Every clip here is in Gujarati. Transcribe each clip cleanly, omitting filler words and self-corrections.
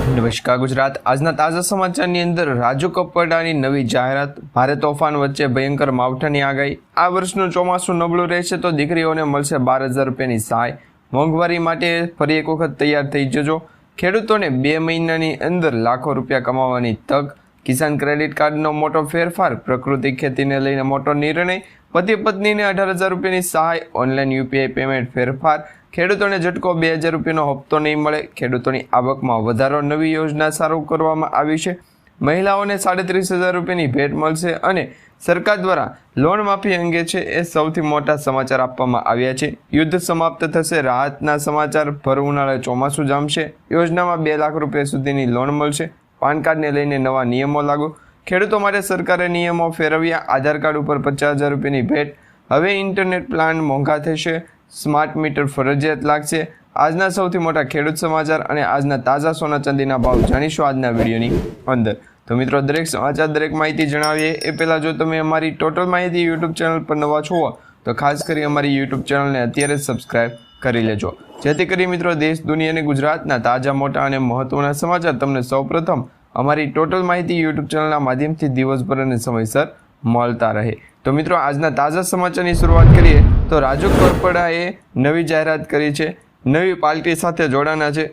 નમસ્કાર ગુજરાત આજના તાજા સમાચારની અંદર રાજુ કપડાની નવી જાહેરાત, ભારે તોફાન વચ્ચે ભયંકર માવઠાની આગાહી। આ વર્ષનું ચોમાસું નબળું રહેશે તો દીકરીઓને મળશે 12,000 રૂપિયાની સહાય। મોંઘવારી માટે ફરી એક વખત તૈયાર થઈ જજો। ખેડૂતોને 2 મહિનાની અંદર લાખો રૂપિયા કમાવાની તક। કિસાન ક્રેડિટ કાર્ડનો મોટો ફેરફાર, પ્રાકૃતિક ખેતીને લઈને મોટો નિર્ણય। પતિ પત્નીને 18,000 રૂપિયાની સહાય। ઓનલાઈન યુપીઆઈ પેમેન્ટ ફેરફાર। ખેડૂતોને ઝટકો 2,000 રૂપિયાનો હપ્તો નહીં મળે। ખેડૂતોની આવકમાં વધારો, નવી યોજના શરૂ કરવામાં આવી છે। મહિલાઓને 33,000 રૂપિયાની ભેટ મળશે અને સરકાર દ્વારા લોન માફી અંગે છે એ સૌથી મોટા સમાચાર આપવામાં આવ્યા છે। યુદ્ધ સમાપ્ત થશે, રાહતના સમાચાર। ભર ઉનાળે ચોમાસું જામશે। યોજનામાં 2 લાખ રૂપિયા સુધીની લોન મળશે। પાન કાર્ડને લઈને નવા નિયમો લાગુ। ખેડૂતો માટે સરકારે નિયમો ફેરવ્યા। આધાર કાર્ડ ઉપર 50,000 રૂપિયાની ભેટ। હવે ઇન્ટરનેટ પ્લાન મોંઘા થશે। સ્માર્ટ મીટર ફરજિયાત લાગશે। આજના સૌથી મોટા ખેડૂત સમાચાર અને આજના તાજા સોના ચાંદીના ભાવ જાણીશું આજના વિડીયોની અંદર। તો મિત્રો, દરેક સમાચાર, દરેક માહિતી જણાવીએ એ પહેલાં જો તમે અમારી ટોટલ માહિતી યુટ્યુબ ચેનલ પર નવા છો તો ખાસ કરી અમારી યુટ્યુબ ચેનલને અત્યારે સબસ્ક્રાઈબ કરી લેજો, જેથી કરી મિત્રો દેશ, દુનિયા અને ગુજરાતના તાજા, મોટા અને મહત્વના સમાચાર તમને સૌપ્રથમ અમારી ટોટલ માહિતી યુટ્યુબ ચેનલના માધ્યમથી દિવસભર અને સમયસર મળતા રહે। તો મિત્રો, આજના તાજા સમાચારની શરૂઆત કરીએ તો રાજુ કરપડાએ નવી જાહેરાત કરી છે। નવી પાર્ટી સાથે જોડાના છે।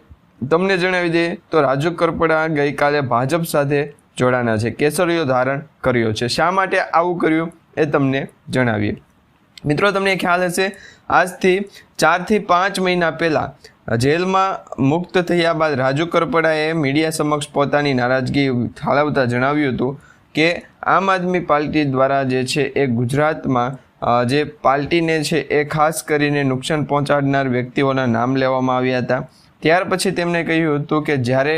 તમને જણાવી દઈએ તો રાજુ કરપડા ગઈકાલે ભાજપ સાથે જોડાના છે। કેસરીયો ધારણ કર્યો છે। શા માટે આવું કર્યું એ તમને જણાવીએ। મિત્રો, તમને ખ્યાલ હશે, આજથી 4 થી 5 મહિના પહેલાં જેલમાં મુક્ત થયા બાદ રાજુ કરપડાએ મીડિયા સમક્ષ પોતાની નારાજગી ઠાલવતા જણાવ્યું હતું કે આમ આદમી પાર્ટી દ્વારા જે છે એ ગુજરાતમાં જે પાર્ટીને છે એ ખાસ કરીને નુકસાન પહોંચાડનાર વ્યક્તિઓના નામ લેવામાં આવ્યા હતા। ત્યાર પછી તેમણે કહ્યું હતું કે જ્યારે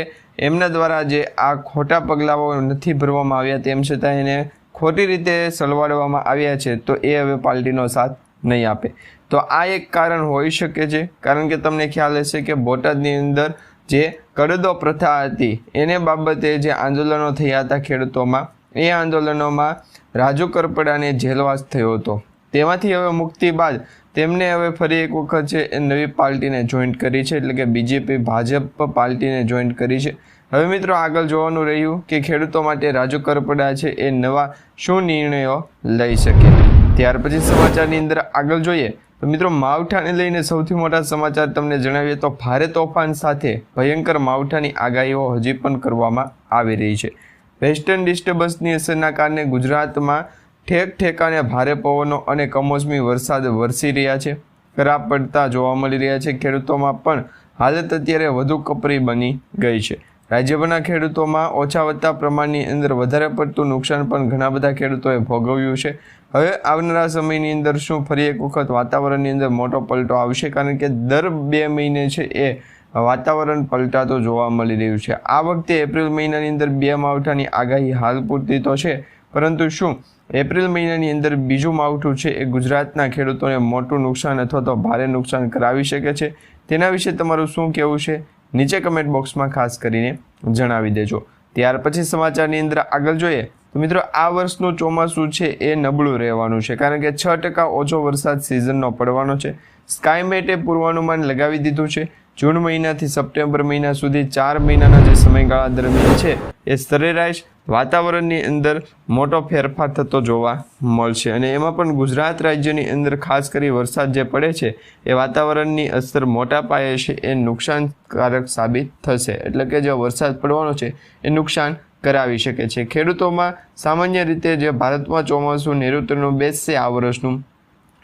એમના દ્વારા જે આ ખોટા પગલાઓ નથી ભરવામાં આવ્યા, તેમ છતાં એને ખોટી રીતે સલવાડવામાં આવ્યા છે, તો એ હવે પાર્ટીનો સાથ નહીં આપે। તો આ એક કારણ હોઈ શકે છે, કારણ કે તમને ખ્યાલ હશે કે બોટાદની અંદર જે કડદો પ્રથા હતી એને બાબતે જે આંદોલનો થયા હતા ખેડૂતોમાં, એ આંદોલનોમાં રાજુ કરપડાને જેલવાસ થયો હતો। તેમાંથી હવે મુક્તિ બાદ તેમને હવે ફરી એક વખત છે એ નવી પાર્ટીને જોઈન્ટ કરી છે, એટલે કે બીજેપી ભાજપ પાર્ટીને જોઈન્ટ કરી છે। હવે મિત્રો, આગળ જોવાનું રહ્યું કે ખેડૂતો માટે રાજુ કરપડા છે એ નવા શું નિર્ણયો લઈ શકે। ત્યાર પછી સમાચારની અંદર આગળ જોઈએ તો મિત્રો, માવઠાને લઈને સૌથી મોટા સમાચાર તમને જણાવીએ તો ભારે તોફાન સાથે ભયંકર માવઠાની આગાહીઓ હજી પણ કરવામાં આવી રહી છે। વેસ્ટર્ન ડિસ્ટર્બન્સની અસરના કારણે ગુજરાતમાં ઠેક ઠેકાણે ભારે પવનો અને કમોસમી વરસાદ વરસી રહ્યા છે, કરા પડતા જોવા મળી રહ્યા છે। ખેડૂતોમાં પણ હાલત અત્યારે વધુ કપરી બની ગઈ છે। રાજ્યભરના ખેડૂતોમાં ઓછા વધતા પ્રમાણની અંદર વધારે પડતું નુકસાન પણ ઘણા બધા ખેડૂતોએ ભોગવ્યું છે। હવે આવનારા સમયની અંદર શું ફરી એક વખત વાતાવરણની અંદર મોટો પલટો આવશે, કારણ કે દર 2 મહિને છે એ વાતાવરણ પલટાતો જોવા મળી રહ્યું છે। આ વખતે એપ્રિલ મહિનાની અંદર 2 માવઠાની આગાહી હાલ પૂરતી તો છે, પરંતુ શું એપ્રિલ મહિનાની અંદર બીજું માવઠું છે એ ગુજરાતના ખેડૂતોને મોટું નુકસાન અથવા તો ભારે નુકસાન કરાવી શકે છે? તેના વિશે તમારું શું કહેવું છે નીચે કમેન્ટ બોક્સમાં ખાસ કરીને જણાવી દેજો। ત્યાર પછી સમાચારની અંદર આગળ જોઈએ તો મિત્રો, આ વર્ષનું ચોમાસું છે એ નબળું રહેવાનું છે, કારણ કે 6% ઓછો વરસાદ સિઝનનો પડવાનો છે। સ્કાયમેટે પૂર્વાનુમાન લગાવી દીધું છે। જૂન મહિનાથી સપ્ટેમ્બર મહિના સુધી 4 મહિનાના જે સમયગાળા દરમિયાન છે એ સરેરાશ વાતાવરણની અંદર મોટો ફેરફાર થતો જોવા મળશે, અને એમાં પણ ગુજરાત રાજ્યની અંદર ખાસ કરી વરસાદ જે પડે છે એ વાતાવરણની અસર મોટા પાયે છે એ નુકસાનકારક સાબિત થશે, એટલે કે જે વરસાદ પડવાનો છે એ નુકસાન કરાવી શકે છે। ખેડૂતોમાં સામાન્ય રીતે જે ભારતમાં ચોમાસું નૈઋત્યનું બેસશે આ વર્ષનું,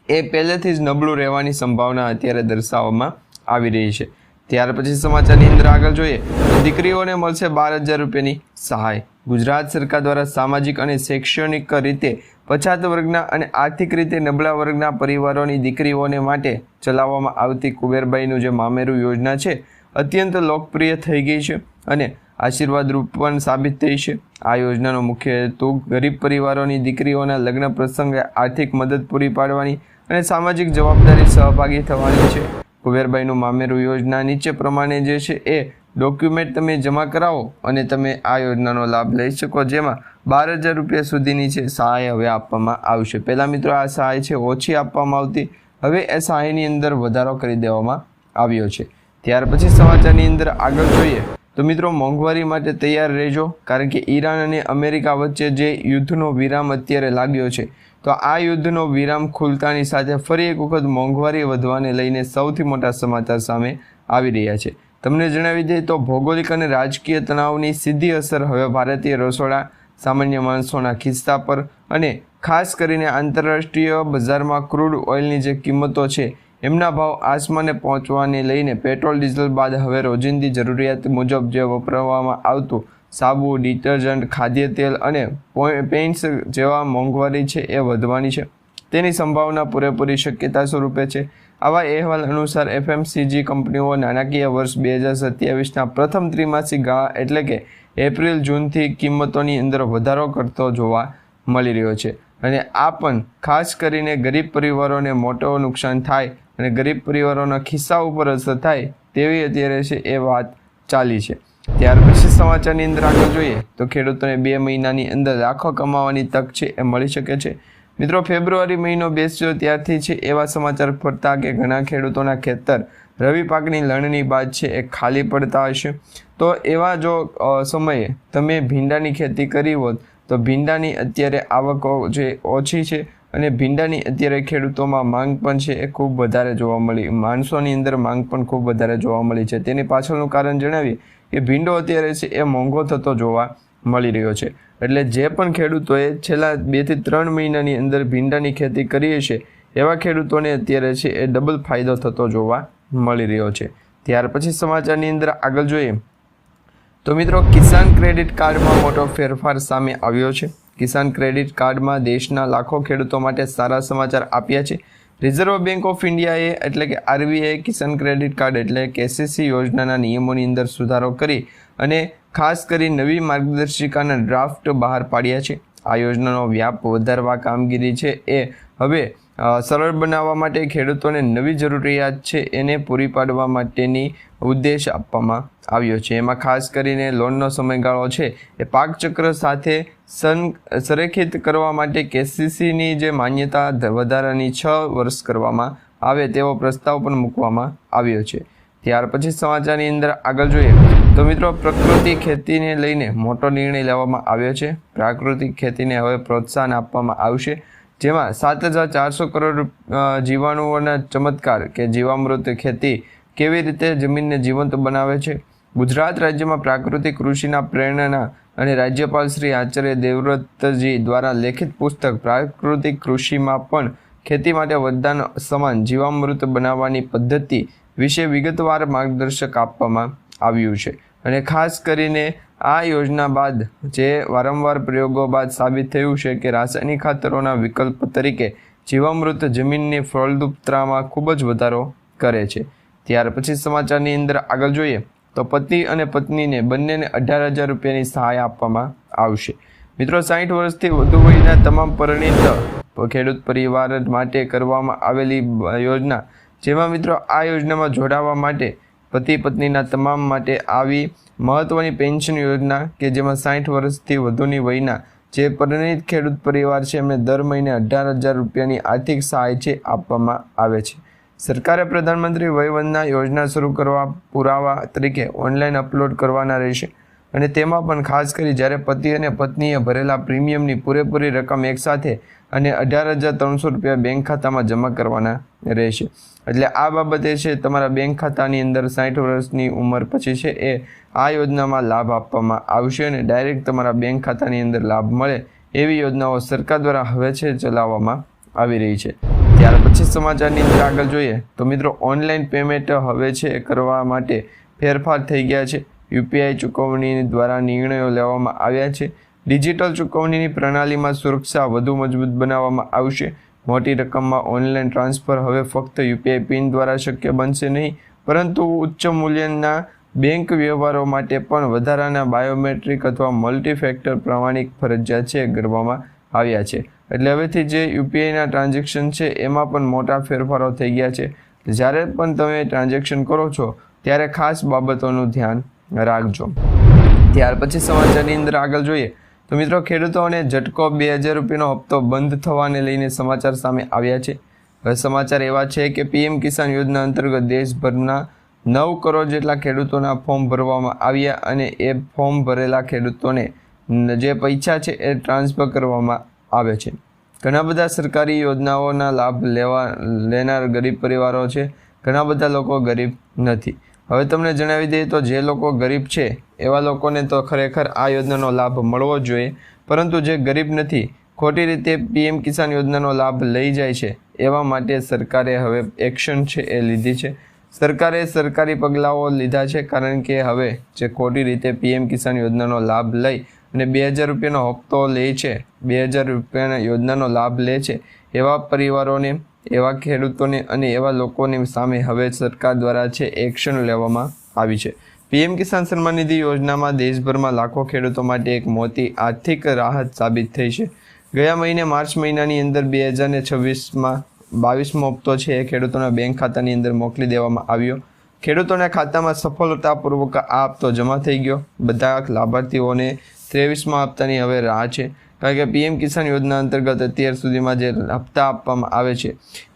એ પહેલેથી જ નબળું રહેવાની સંભાવના અત્યારે દર્શાવવામાં આવી રહી છે। ત્યાર પછી સમાચારની અંદર આગળ જોઈએ તો દીકરીઓને મળશે 12,000 રૂપિયાની સહાય। ગુજરાત સરકાર દ્વારા સામાજિક અને શૈક્ષણિક રીતે પછાત વર્ગના અને આર્થિક રીતે નબળા વર્ગના પરિવારોની દીકરીઓને માટે ચલાવવામાં આવતી કુબેરબાઈનું જે મામેરું યોજના છે અત્યંત લોકપ્રિય થઈ ગઈ છે અને આશીર્વાદરૂપ પણ સાબિત થઈ છે। આ યોજનાનો મુખ્ય હેતુ ગરીબ પરિવારોની દીકરીઓના લગ્ન પ્રસંગે આર્થિક મદદ પૂરી પાડવાની અને સામાજિક જવાબદારી સહભાગી થવાની છે। કુબેરબાઈનું મામેરું યોજના નીચે પ્રમાણે જે છે એ ડોક્યુમેન્ટ તમે જમા કરાવો અને તમે આ યોજનાનો લાભ લઈ શકો, જેમાં 12,000 રૂપિયા સુધીની છે સહાય હવે આપવામાં આવશે। પહેલાં મિત્રો, આ સહાય છે ઓછી આપવામાં આવતી, હવે એ સહાયની અંદર વધારો કરી દેવામાં આવ્યો છે। ત્યાર પછી સમાચારની અંદર આગળ જોઈએ તો મિત્રો મોંઘવારી માટે તૈયાર રહેજો, કારણ કે ઈરાન અને અમેરિકા વચ્ચે જે યુદ્ધનો વિરામ અત્યારે લાગ્યો છે, તો આ યુદ્ધનો વિરામ ખુલતાની સાથે ફરી એક વખત મોંઘવારી વધવાને લઈને સૌથી મોટા સમાચાર સામે આવી રહ્યા છે. તમને જણાવી દઈએ તો ભૌગોલિક અને રાજકીય તણાવની સીધી અસર હવે ભારતીય રસોડા, સામાન્ય માણસોના ખિસ્સા પર અને ખાસ કરીને આંતરરાષ્ટ્રીય બજારમાં ક્રૂડ ઓઇલની જે કિંમતો છે એમના ભાવ આસમાને પહોંચવાને લઈને પેટ્રોલ ડીઝલ બાદ હવે રોજિંદી જરૂરિયાત મુજબ જે વપરાવવામાં આવતું સાબુ, ડિટર્જન્ટ, ખાદ્ય તેલ અને પેઇન્ટ્સ જેવા મોંઘવારી છે એ વધવાની છે તેની સંભાવના પૂરેપૂરી શક્યતા સ્વરૂપે છે. આવા અહેવાલ અનુસાર FMCG કંપનીઓ નાણાકીય વર્ષ 2027ના પ્રથમ ત્રિમાસિક ગાળા એટલે કે એપ્રિલ-જૂનથી કિંમતોની અંદર વધારો કરતો જોવા મળી રહ્યો છે. અને આ પણ ખાસ કરીને ગરીબ પરિવારોને મોટો નુકસાન થાય અને ગરીબ પરિવારોના ખિસ્સા ઉપર અસર થાય તેવી અત્યારે છે એ વાત ચાલી છે. ત્યાર પછી સમાચારની અંદર આગળ જોઈએ તો ખેડૂતોને 2 મહિનાની અંદર લાખો કમાવાની તક છે એ મળી શકે છે. મિત્રો ફેબ્રુઆરી મહિનો બેસ્યો ત્યારથી છે એવા સમાચાર ફરતા કે ઘણા ખેડૂતોના ખેતર રવિ પાકની લણણી બાદ છે એ ખાલી પડતા હશે. તો એવા જો સમયે તમે ભીંડાની ખેતી કરી હોત તો ભીંડાની અત્યારે આવકો જે ઓછી છે અને ભીંડાની અત્યારે ખેડૂતોમાં માંગ પણ છે એ ખૂબ વધારે જોવા મળી, માણસોની અંદર માંગ પણ ખૂબ વધારે જોવા મળી છે. તેની પાછળનું કારણ જણાવીએ કે ભીંડો અત્યારે છે એ મોંઘો થતો જોવા મળી રહ્યો છે. એટલે જે પણ ખેડૂતોએ છેલ્લા 2 થી 3 મહિનાની અંદર ભીંડાની ખેતી કરી છે એવા ખેડૂતોને અત્યારે છે એ ડબલ ફાયદો થતો જોવા મળી રહ્યો છે. ત્યાર પછી સમાચારની અંદર આગળ જોઈએ તો મિત્રો કિસાન ક્રેડિટ કાર્ડમાં મોટો ફેરફાર સામે આવ્યો છે. કિસાન ક્રેડિટ કાર્ડમાં દેશના લાખો ખેડૂતો માટે સારા સમાચાર આપ્યા છે. રિઝર્વ બેંક ઓફ ઇન્ડિયાએ એટલે કે RBI કિસાન ક્રેડિટ કાર્ડ એટલે KCC યોજનાના નિયમોની અંદર સુધારો કરી અને ખાસ કરી નવી માર્ગદર્શિકાના ડ્રાફ્ટ બહાર પાડ્યા છે. આ યોજનાનો વ્યાપ વધારવા કામગીરી છે એ હવે સરળ બનાવવા માટે ખેડૂતોને નવી જરૂરિયાત છે એને પૂરી પાડવા માટેની ઉદ્દેશ આપવામાં આવ્યો છે. એમાં ખાસ કરીને લોનનો સમયગાળો છે એ પાક ચક્ર સાથે સંરેખિત કરવા માટે KCCની જે માન્યતા વધારાની 6 વર્ષ કરવામાં આવે તેવો પ્રસ્તાવ પણ મૂકવામાં આવ્યો છે. ત્યાર પછી સમાચારની અંદર આગળ જોઈએ તો મિત્રો પ્રાકૃતિક ખેતીને લઈને મોટો નિર્ણય લેવામાં આવ્યો છે. પ્રાકૃતિક ખેતીને હવે પ્રોત્સાહન આપવામાં આવશે, જેમાં 7,400 કરોડ જીવાણુઓના ચમત્કાર કે જીવામૃત ખેતી કેવી રીતે જમીનને જીવંત બનાવે છે. ગુજરાત રાજ્યમાં પ્રાકૃતિક કૃષિના પ્રેરણા અને રાજ્યપાલ શ્રી આચાર્ય દેવવ્રતજી દ્વારા લેખિત પુસ્તક પ્રાકૃતિક કૃષિમાં પણ ખેતી માટે વરદાન સમાન જીવામૃત બનાવવાની પદ્ધતિ વિશે વિગતવાર માર્ગદર્શક આપવામાં આવ્યું છે. અને ખાસ કરીને આ યોજના બાદ જે વારંવાર પ્રયોગો બાદ સાબિત થયું છે કે રાસાયણિક ખાતરોના વિકલ્પ તરીકે જીવામૃત જમીનની ફળદ્રુપતામાં ખૂબ જ વધારો કરે છે. ત્યાર પછી સમાચારની અંદર આગળ જોઈએ તો પતિ અને પત્નીને બંનેને 18,000 રૂપિયાની સહાય આપવામાં આવશે. મિત્રો 60 વર્ષથી વધુ વયના તમામ પરિણીત ખેડૂત પરિવાર માટે કરવામાં આવેલી યોજના, જેમાં મિત્રો આ યોજનામાં જોડાવા માટે પતિ પત્નીના તમામ માટે આવી મહત્વની પેન્શન યોજના કે જેમાં 60 વર્ષથી વધુની વયના જે પરિણીત ખેડૂત પરિવાર છે એમને દર મહિને 18,000 રૂપિયાની આર્થિક સહાય છે આપવામાં આવે છે. સરકારે પ્રધાનમંત્રી વયવંદના યોજના શરૂ કરવા પુરાવા તરીકે ઓનલાઈન અપલોડ કરવાના રહેશે અને તેમાં પણ ખાસ કરી જ્યારે પતિ અને પત્નીએ ભરેલા પ્રીમિયમની પૂરેપૂરી રકમ એકસાથે અને 18,300 રૂપિયા બેંક ખાતામાં જમા કરવાના રહેશે. એટલે આ બાબતે છે તમારા બેંક ખાતાની અંદર 60 વર્ષની ઉંમર પછી છે એ આ યોજનામાં લાભ આપવામાં આવશે અને ડાયરેક્ટ તમારા બેંક ખાતાની અંદર લાભ મળે એવી યોજનાઓ સરકાર દ્વારા હવે છે ચલાવવામાં આવી રહી છે. ત્યાર પછી સમાચારની અંદર આગળ જોઈએ તો મિત્રો ઓનલાઈન પેમેન્ટ હવે છે કરવા માટે ફેરફાર થઈ ગયા છે. UPI ચૂકવણી દ્વારા નિર્ણયો લેવામાં આવ્યા છે. ડિજિટલ ચૂકવણીની પ્રણાલીમાં સુરક્ષા વધુ મજબૂત બનાવવામાં આવશે. મોટી રકમમાં ઓનલાઈન ટ્રાન્સફર હવે ફક્ત UPI પિન દ્વારા શક્ય બનશે નહીં, પરંતુ ઉચ્ચ મૂલ્યના બેંક વ્યવહારો માટે પણ વધારાના બાયોમેટ્રિક અથવા મલ્ટીફેક્ટર પ્રમાણિક ફરજિયાત છે કરવામાં આવ્યા છે. એટલે હવેથી જે UPIના ટ્રાન્ઝેક્શન છે એમાં પણ મોટા ફેરફારો થઈ ગયા છે. જ્યારે પણ તમે ટ્રાન્ઝેક્શન કરો છો ત્યારે ખાસ બાબતોનું ધ્યાન રાખજો. ત્યાર પછી સમાચારની અંદર આગળ જોઈએ તો મિત્રો ખેડૂતોને ઝટકો 2,000 રૂપિયાનો હપ્તો બંધ થવાને લઈને સમાચાર સામે આવ્યા છે. હવે સમાચાર એવા છે કે PM કિસાન યોજના અંતર્ગત દેશભરના 9 કરોડ જેટલા ખેડૂતોના ફોર્મ ભરવામાં આવ્યા અને એ ફોર્મ ભરેલા ખેડૂતોને જે પૈસા છે એ ટ્રાન્સફર કરવામાં આવે છે. ઘણા બધા સરકારી યોજનાઓના લાભ લેનાર ગરીબ પરિવારો છે. ઘણા બધા લોકો ગરીબ નથી. હવે તમને જણાવી દઈએ તો જે લોકો ગરીબ છે એવા લોકોને તો ખરેખર આ યોજનાનો લાભ મળવો જોઈએ, પરંતુ જે ગરીબ નથી, ખોટી રીતે PM કિસાન યોજનાનો લાભ લઈ જાય છે, એવા માટે સરકારે હવે એક્શન છે એ લીધી છે. સરકારે સરકારી પગલાઓ લીધા છે, કારણ કે હવે જે ખોટી રીતે PM કિસાન યોજનાનો લાભ લઈ અને 2000 રૂપિયાનો હપ્તો લે છે, 2000 રૂપિયાના યોજનાનો લાભ લે છે, એવા પરિવારોને, એવા ખેડૂતોને અને એવા લોકોની સામે હવે સરકાર દ્વારા છે એક્શન લેવામાં આવી છે. PM કિસાન સન્માન નિધિ યોજનામાં દેશભરમાં લાખો ખેડૂતો માટે એક મોટી આર્થિક રાહત સાબિત થઈ છે. ગયા મહિને માર્ચ મહિનાની અંદર 2026માં 22મો હપ્તો છે એ ખેડૂતોના બેંક ખાતાની અંદર મોકલી દેવામાં આવ્યો. ખેડૂતોના ખાતામાં સફળતાપૂર્વક આ હપ્તો જમા થઈ ગયો. બધા લાભાર્થીઓને 23મા હપ્તાની હવે રાહ છે, કારણ કે PM કિસાન યોજના અંતર્ગત અત્યાર સુધીમાં જે હપ્તા આપવામાં આવે છે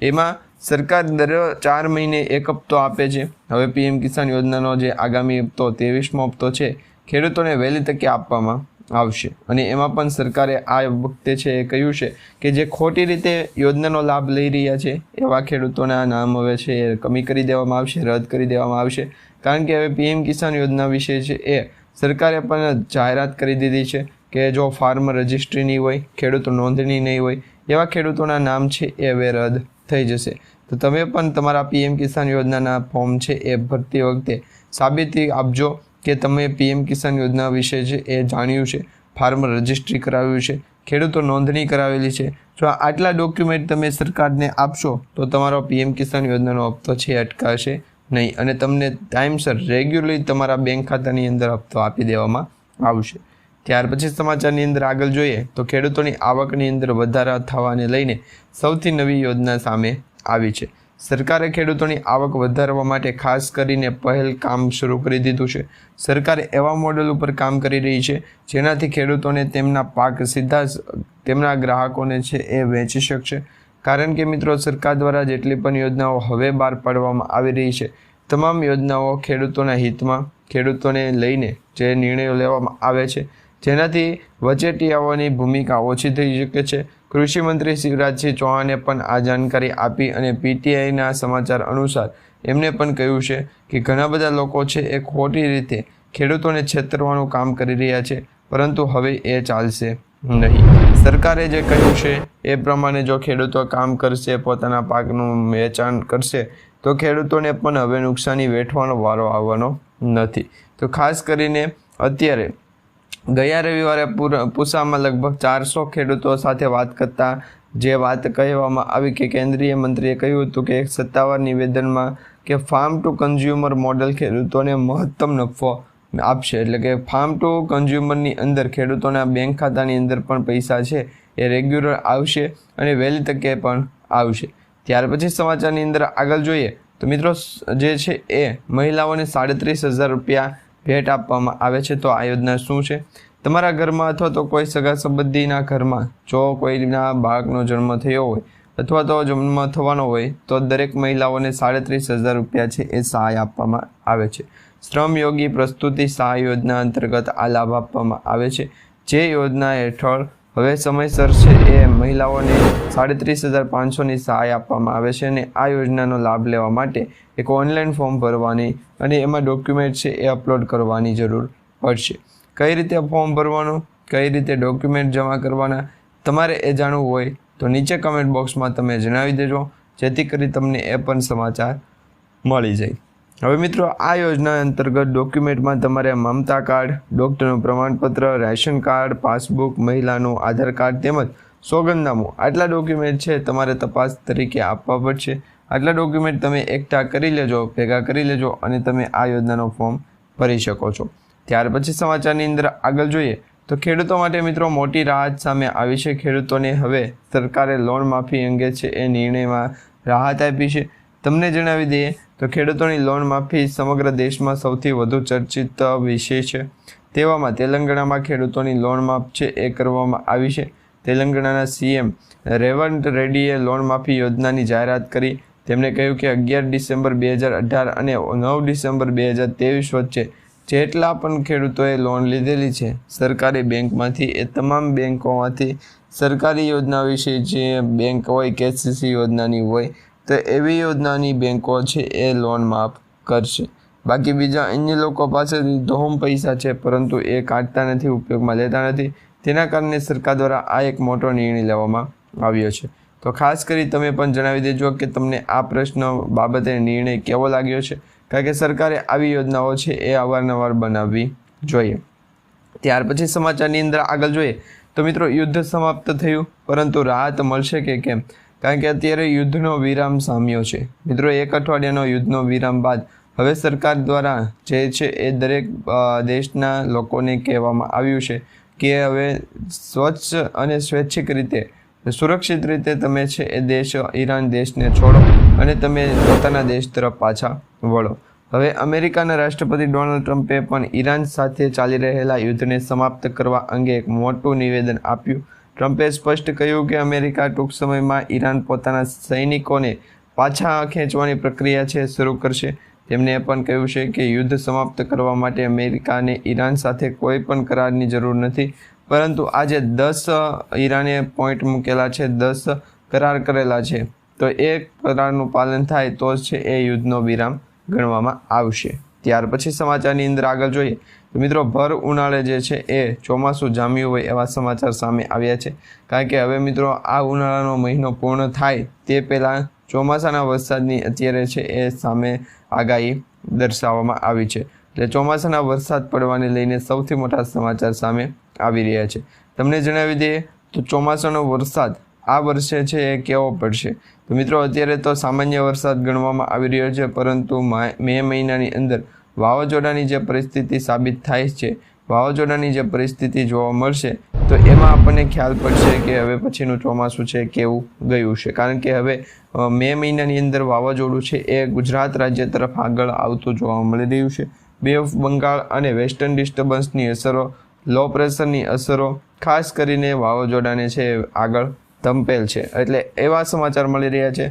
એમાં સરકાર દર 4 મહિને એક હપ્તો આપે છે. હવે PM કિસાન યોજનાનો જે આગામી હપ્તો 23મો હપ્તો છે ખેડૂતોને વહેલી તકે આપવામાં આવશે. અને એમાં પણ સરકારે આ વખતે છે એ કહ્યું છે કે જે ખોટી રીતે યોજનાનો લાભ લઈ રહ્યા છે એવા ખેડૂતોના નામ હવે છે એ કમી કરી દેવામાં આવશે, રદ કરી દેવામાં આવશે, કારણ કે હવે PM કિસાન યોજના વિશે છે એ સરકારે પણ જાહેરાત કરી દીધી છે કે જો ફાર્મ રજિસ્ટ્રી નહીં હોય, ખેડૂત નોંધણી નહીં હોય, એવા ખેડૂતોના નામ છે એ હવે રદ થઈ જશે. તો તમે પણ તમારા PM કિસાન યોજનાના ફોર્મ છે એ ભરતી વખતે સાબિતી આપજો કે તમે PM કિસાન યોજના વિશે છે એ જાણ્યું છે, ફાર્મ રજિસ્ટ્રી કરાવ્યું છે, ખેડૂતો નોંધણી કરાવેલી છે. જો આટલા ડોક્યુમેન્ટ તમે સરકારને આપશો તો તમારો PM કિસાન યોજનાનો હપ્તો છે અટકાશે નહીં અને તમને ટાઈમસર રેગ્યુલરલી તમારા બેંક ખાતાની અંદર હપ્તો આપી દેવામાં આવશે. ત્યાર પછી સમાચારની અંદર આગળ જોઈએ તો ખેડૂતોની આવકની અંદર વધારા થવાને લઈને સૌથી નવી યોજના સામે આવી છે. સરકારે ખેડૂતોની આવક વધારવા માટે ખાસ કરીને પહેલ કામ શરૂ કરી દીધું છે. સરકાર એવા મોડેલ ઉપર કામ કરી રહી છે જેનાથી ખેડૂતોને તેમના પાક સીધા તેમના ગ્રાહકોને છે એ વેચી શકશે. કારણ કે મિત્રો, સરકાર દ્વારા જેટલી પણ યોજનાઓ હવે બહાર પાડવામાં આવી રહી છે, તમામ યોજનાઓ ખેડૂતોના હિતમાં, ખેડૂતોને લઈને જે નિર્ણયો લેવામાં આવે છે જેનાથી વચેટિયાઓની ભૂમિકા ઓછી થઈ શકે છે. કૃષિ મંત્રી શિવરાજસિંહ ચૌહાણે પણ આ જાણકારી આપી અને PTIના સમાચાર અનુસાર એમને પણ કહ્યું છે કે ઘણા બધા લોકો છે એ ખોટી રીતે ખેડૂતોને છેતરવાનું કામ કરી રહ્યા છે, પરંતુ હવે એ ચાલશે નહીં. સરકારે જે કહ્યું છે એ પ્રમાણે જો ખેડૂતો કામ કરશે, પોતાના પાકનું વેચાણ કરશે, તો ખેડૂતોને પણ હવે નુકસાની વેઠવાનો વારો આવવાનો નથી. તો ખાસ કરીને અત્યારે ગયા રવિવારે પૂસામાં લગભગ 400 ખેડૂતો સાથે વાત કરતા જે વાત કહેવામાં આવી કે કેન્દ્રીય મંત્રીએ કહ્યું હતું કે એક સત્તાવાર નિવેદનમાં કે ફાર્મ ટુ કન્ઝ્યુમર મોડેલ ખેડૂતોને મહત્તમ નફો આપશે. એટલે કે ફાર્મ ટુ કન્ઝ્યુમરની અંદર ખેડૂતોના બેંક ખાતાની અંદર પણ પૈસા છે એ રેગ્યુલર આવશે અને વહેલી તકે પણ આવશે. ત્યાર પછી સમાચારની અંદર આગળ જોઈએ તો મિત્રો, જે છે એ મહિલાઓને 37,000 રૂપિયા ભેટ આપવામાં આવે છે. તો આ યોજના શું છે? તમારા ઘરમાં અથવા તો કોઈ સગા સંબંધીના ઘરમાં જો કોઈના બાળકનો જન્મ થયો હોય અથવા તો જન્મ થવાનો હોય તો દરેક મહિલાઓને 37,000 રૂપિયા છે એ સહાય આપવામાં આવે છે. શ્રમયોગી પ્રસ્તુતિ સહાય યોજના અંતર્ગત આ લાભ આપવામાં આવે છે. જે યોજના હેઠળ હવે સમયસર છે એ મહિલાઓને 37,500ની સહાય આપવામાં આવે છે અને આ યોજનાનો લાભ લેવા માટે એક ઓનલાઈન ફોર્મ ભરવાની અને એમાં ડોક્યુમેન્ટ છે એ અપલોડ કરવાની જરૂર પડશે. કઈ રીતે ફોર્મ ભરવાનું, કઈ રીતે ડોક્યુમેન્ટ જમા કરવાના, તમારે એ જાણવું હોય તો નીચે કમેન્ટ બોક્સમાં તમે જણાવી દેજો, જેથી કરી તમને એ પણ સમાચાર મળી જાય. હવે મિત્રો, આ યોજના અંતર્ગત ડોક્યુમેન્ટમાં તમારે મમતા કાર્ડ, ડૉક્ટરનું પ્રમાણપત્ર, રેશન કાર્ડ, પાસબુક, મહિલાનું આધાર કાર્ડ તેમજ સોગંદનામું, આટલા ડોક્યુમેન્ટ છે તમારે તપાસ તરીકે આપવા પડશે. આટલા ડોક્યુમેન્ટ તમે એકઠા કરી લેજો, ભેગા કરી લેજો અને તમે આ યોજનાનો ફોર્મ ભરી શકો છો. ત્યાર પછી સમાચારની અંદર આગળ જોઈએ તો ખેડૂતો માટે મિત્રો મોટી રાહત સામે આવી છે. ખેડૂતોને હવે સરકારે લોન માફી અંગે છે એ નિર્ણયમાં રાહત આપી છે. તમને જણાવી દઈએ તો ખેડૂતોની લોન માફી સમગ્ર દેશમાં સૌથી વધુ ચર્ચિત વિષય છે. તેવામાં તેલંગાણામાં ખેડૂતોની લોન માફ છે એ કરવામાં આવી છે. તેલંગાણાના CM રેવંત રેડ્ડીએ લોન માફી યોજનાની જાહેરાત કરી. તેમણે કહ્યું કે 11 ડિસેમ્બર 2018 અને 9 ડિસેમ્બર 2023 વચ્ચે જેટલા પણ ખેડૂતોએ લોન લીધેલી છે સરકારી બેંકમાંથી, એ તમામ બેંકોમાંથી સરકારી યોજના વિશે જે બેંક હોય KCC યોજનાની હોય તો એવી યોજનાની બેંકો છે એ લોન માફ કરશે. બાકી બીજા અન્ય લોકો પાસેથી ધોમ પૈસા છે પરંતુ એ કાઢતા નથી, ઉપયોગમાં લેતા નથી. તેના કારણે સરકાર દ્વારા આ એક મોટો નિર્ણય લેવામાં આવ્યો છે. તો ખાસ કરી તમે પણ જણાવી દેજો કે તમને આ પ્રશ્ન બાબતે નિર્ણય કેવો લાગ્યો છે, કારણ કે સરકારે આવી યોજનાઓ છે એ અવારનવાર બનાવવી જોઈએ. ત્યાર પછી સમાચારની અંદર આગળ જોઈએ તો મિત્રો, યુદ્ધ સમાપ્ત થયું પરંતુ રાહત મળશે કે કેમ? કારણ કે અત્યારે યુદ્ધનો વિરામ સામ્યો છે. મિત્રો, 1 અઠવાડિયાનો યુદ્ધનો વિરામ બાદ હવે સરકાર દ્વારા જે છે એ દરેક દેશના લોકોને કહેવામાં આવ્યું છે કે હવે સ્વચ્છ અને સ્વૈચ્છિક રીતે સુરક્ષિત રીતે તમે છે એ ઈરાન દેશને છોડો અને તમે પોતાના દેશ તરફ પાછા વળો. હવે અમેરિકાના રાષ્ટ્રપતિ ડોનાલ્ડ ટ્રમ્પે પણ ઈરાન સાથે ચાલી રહેલા યુદ્ધને સમાપ્ત કરવા અંગે એક મોટું નિવેદન આપ્યું. ટ્રમ્પે સ્પષ્ટ કહ્યું કે અમેરિકા ટૂંક સમયમાં ઈરાન પોતાના સૈનિકોને પાછા ખેંચવાની પ્રક્રિયા છે શરૂ કરશે. તેમણે એ પણ કહ્યું છે કે યુદ્ધ સમાપ્ત કરવા માટે અમેરિકાને ઈરાન સાથે કોઈ પણ કરારની જરૂર નથી, પરંતુ આજે 10 ઈરાને પોઈન્ટ મૂકેલા છે, 10 કરાર કરેલા છે. તો એ કરારનું પાલન થાય તો જ છે એ યુદ્ધનો વિરામ ગણવામાં આવશે. ત્યાર પછી સમાચારની અંદર આગળ જોઈએ તો મિત્રો, ભર ઉનાળે જે છે એ ચોમાસું જામ્યું હોય એવા સમાચાર સામે આવ્યા છે. કારણ કે હવે મિત્રો આ ઉનાળાનો મહિનો પૂર્ણ થાય તે પહેલાં ચોમાસાના વરસાદની અત્યારે છે એ સામે આગાહી દર્શાવવામાં આવી છે. એટલે ચોમાસાના વરસાદ પડવાને લઈને સૌથી મોટા સમાચાર સામે આવી રહ્યા છે. તમને જણાવી દઈએ તો ચોમાસાનો વરસાદ આ વર્ષે છે એ કેવો પડશે? તો મિત્રો, અત્યારે તો સામાન્ય વરસાદ ગણવામાં આવી રહ્યો છે, પરંતુ મે મહિનાની અંદર વાવાઝોડાની જે પરિસ્થિતિ સાબિત થાય છે, વાવાઝોડાની જે પરિસ્થિતિ જોવા મળશે તો એમાં આપણને ખ્યાલ પડશે કે હવે પછીનું ચોમાસું છે કેવું ગયું છે. કારણ કે હવે મે મહિનાની અંદર વાવાઝોડું છે એ ગુજરાત રાજ્ય તરફ આગળ આવતું જોવા મળી રહ્યું છે. બે ઓફ બંગાળ અને વેસ્ટર્ન ડિસ્ટર્બન્સની અસરો, લો પ્રેશરની અસરો ખાસ કરીને વાવાઝોડાને છે આગળ ધંપેલ છે. એટલે એવા સમાચાર મળી રહ્યા છે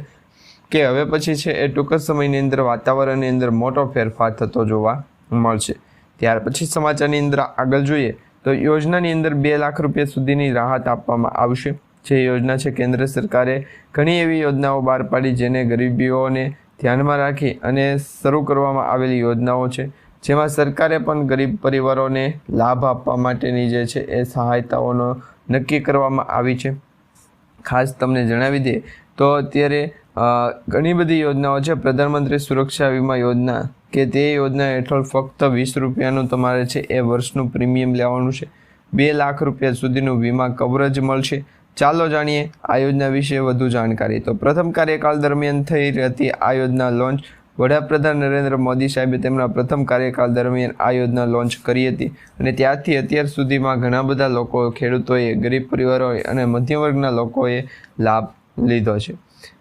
કે હવે પછી છે એ ટૂંક સમયની અંદર વાતાવરણની અંદર મોટો ફેરફાર થતો જોવા મળશે. ત્યાર પછી સમાચારની અંદર આગળ જોઈએ તો યોજનાની અંદર 2 લાખ રૂપિયા સુધીની રાહત આપવામાં આવશે. જે યોજના છે કેન્દ્ર સરકારે ઘણી એવી યોજનાઓ બહાર પાડી જેને ગરીબીઓને ધ્યાનમાં રાખી અને શરૂ કરવામાં આવેલી યોજનાઓ છે, જેમાં સરકારે પણ ગરીબ પરિવારોને લાભ આપવા માટેની જે છે એ સહાયતાઓનો નક્કી કરવામાં આવી છે. ખાસ તમને જણાવી દઈએ તો અત્યારે ઘણી બધી યોજનાઓ છે. પ્રધાનમંત્રી સુરક્ષા વીમા યોજના કે તે યોજના હેઠળ ફક્ત 20 રૂપિયાનું તમારે છે એ વર્ષનું પ્રીમિયમ લેવાનું છે. 2 લાખ રૂપિયા સુધીનું વીમા કવરેજ મળશે. ચાલો જાણીએ આ યોજના વિશે વધુ જાણકારી. તો પ્રથમ કાર્યકાળ દરમિયાન થઈ હતી આ યોજના લોન્ચ. વડાપ્રધાન નરેન્દ્ર મોદી સાહેબે તેમના પ્રથમ કાર્યકાળ દરમિયાન આ યોજના લોન્ચ કરી હતી અને ત્યારથી અત્યાર સુધીમાં ઘણા બધા લોકો, ખેડૂતોએ, ગરીબ પરિવારોએ અને મધ્યમ વર્ગના લોકોએ લાભ લીધો છે.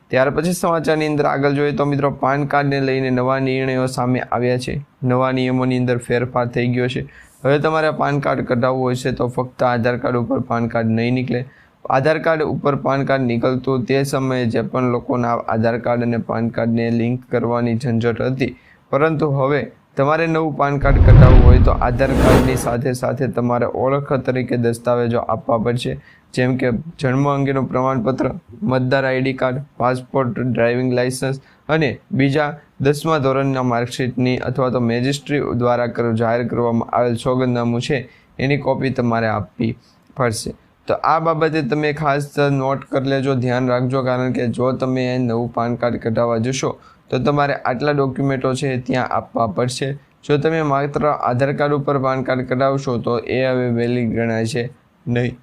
ત્યાર પછી સમાચારની અંદર આગળ જોઈએ તો મિત્રો, પાન કાર્ડને લઈને નવા નિર્ણયો સામે આવ્યા છે. નવા નિયમોની અંદર ફેરફાર થઈ ગયો છે. હવે તમારે પાન કાર્ડ કઢાવવું હોય છે તો ફક્ત આધાર કાર્ડ ઉપર પાન કાર્ડ નહીં નીકળે. આધાર કાર્ડ ઉપર પાન કાર્ડ નીકળતું તે સમયે જે પણ લોકોના આધાર કાર્ડ અને પાન કાર્ડને લિંક કરવાની ઝંઝટ હતી, પરંતુ હવે તમારે નવું પાન કાર્ડ કઢાવવું હોય તો આધાર કાર્ડની સાથે સાથે તમારે ઓળખ તરીકે દસ્તાવેજો આપવા પડશે, જેમ કે જન્મ અંગેનું પ્રમાણપત્ર, મતદાર ID card, passport, driving licence અને બીજા 10મા ધોરણના માર્કશીટની અથવા તો મેજિસ્ટ્રી દ્વારા જાહેર કરવામાં આવેલ સોગંદનામું છે એની કોપી તમારે આપવી પડશે. તો આ બાબતે તમે ખાસ નોટ કરી લેજો, ધ્યાન રાખજો, કારણ કે જો તમે નવું પાન કાર્ડ કઢાવવા જશો તો તમારે આટલા ડોક્યુમેન્ટો છે ત્યાં આપવા પડશે. જો તમે માત્ર આધાર કાર્ડ ઉપર પાન કાર્ડ કઢાવશો તો એ હવે વેલિડ ગણાય છે નહીં.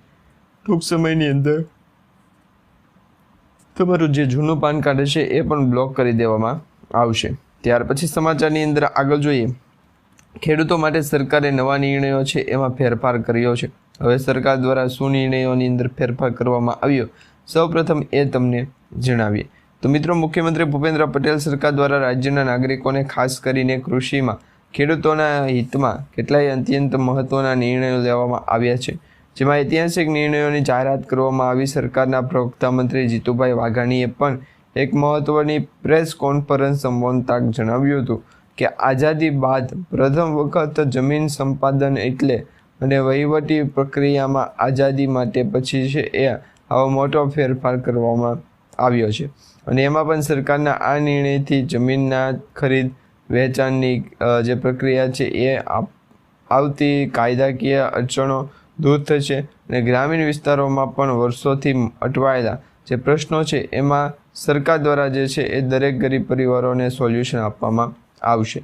ટૂંક સમયની અંદર તમારું જે જૂનું પાન કાર્ડ છે એ પણ બ્લોક કરી દેવામાં આવશે. ત્યાર પછી સમાચારની અંદર આગળ જોઈએ. ખેડૂતો માટે સરકારે નવા નિર્ણયો છે એમાં ફેરફાર કર્યો છે. હવે સરકાર દ્વારા શું નિર્ણયોની અંદર ફેરફાર કરવામાં આવ્યો, સૌપ્રથમ એ તમને જણાવીએ તો મિત્રો, મુખ્યમંત્રી ભૂપેન્દ્ર પટેલ સરકાર દ્વારા રાજ્યના નાગરિકોને ખાસ કરીને કૃષિમાં ખેડૂતોના હિતમાં કેટલાય અત્યંત મહત્વના નિર્ણયો લેવામાં આવ્યા છે, જેમાં ઐતિહાસિક નિર્ણયોની જાહેરાત કરવામાં આવી. સરકારના પ્રવક્તા મંત્રી જીતુભાઈ વાઘાણીએ પણ એક મહત્વની પ્રેસ કોન્ફરન્સ સંબોધતા જણાવ્યું હતું કે આઝાદી બાદ પ્રથમ વખત જમીન સંપાદન એટલે અને વહીવટી પ્રક્રિયામાં આઝાદી માટે પછી છે એ આવો મોટો ફેરફાર કરવામાં આવ્યો છે અને એમાં પણ સરકારના આ નિર્ણયથી જમીનના ખરીદ વેચાણની જે પ્રક્રિયા છે એ આવતી કાયદાકીય અડચણો દૂર થશે અને ગ્રામીણ વિસ્તારોમાં પણ વર્ષોથી અટવાયેલા જે પ્રશ્નો છે એમાં સરકાર દ્વારા જે છે એ દરેક ગરીબ પરિવારોને સોલ્યુશન આપવામાં આવશે।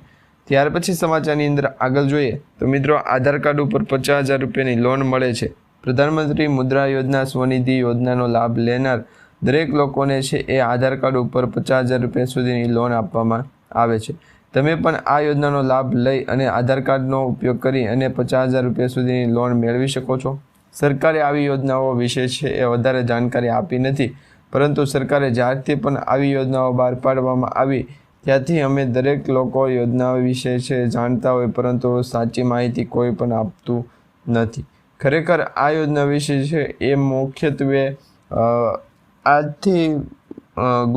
ત્યાર પછી સમાચારની અંદર આગળ જોઈએ તો મિત્રો આધાર કાર્ડ ઉપર 50,000 રૂપિયાની લોન મળે છે। પ્રધાનમંત્રી મુદ્રા યોજના સ્વનિધિ યોજનાનો લાભ લેનાર દરેક લોકોને છે એ આધાર કાર્ડ ઉપર 50,000 રૂપિયા સુધીની લોન આપવામાં આવે છે। તમે પણ આ યોજનાનો લાભ લઈ અને આધાર કાર્ડનો ઉપયોગ કરી અને 50,000 રૂપિયા સુધીની લોન મેળવી શકો છો। સરકારે આવી યોજનાઓ વિશે છે એ વધારે જાણકારી આપી નથી, પરંતુ સરકારે જ્યારથી પણ આવી યોજનાઓ બહાર પાડવામાં આવી ત્યાંથી અમે દરેક લોકો યોજનાઓ વિશે છે જાણતા હોય, પરંતુ સાચી માહિતી કોઈ પણ આપતું નથી। ખરેખર આ યોજના વિશે છે એ મુખ્યત્વે આજથી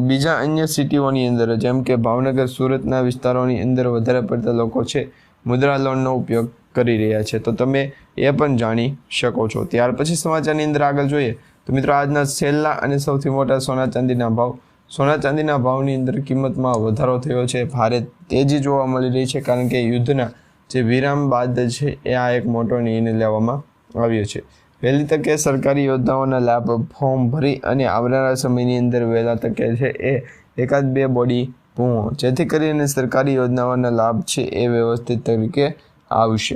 બીજા અન્ય સિટીઓની અંદર જેમ કે ભાવનગર, સુરતના વિસ્તારોની અંદર વધારે પડતા લોકો છે મુદ્રા લોનનો ઉપયોગ કરી રહ્યા છે, તો તમે એ પણ જાણી શકો છો। ત્યાર પછી સમાચારની અંદર આગળ જોઈએ તો મિત્રો આજના છેલ્લા અને સૌથી મોટા સોના ચાંદીના ભાવ। સોના ચાંદીના ભાવની અંદર કિંમતમાં વધારો થયો છે, ભારે તેજી જોવા મળી રહી છે, કારણ કે યુદ્ધના જે વિરામ બાદ છે એ આ એક મોટો નિર્ણય લેવામાં આવ્યો છે। વહેલી તકે સરકારી યોજનાઓના લાભ ફોર્મ ભરી અને આવનારા સમયની અંદર વહેલા તકે છે એ 1-2 બોડી પૂર્ણ, જેથી કરીને સરકારી યોજનાઓના લાભ છે એ વ્યવસ્થિત તરીકે આવશે।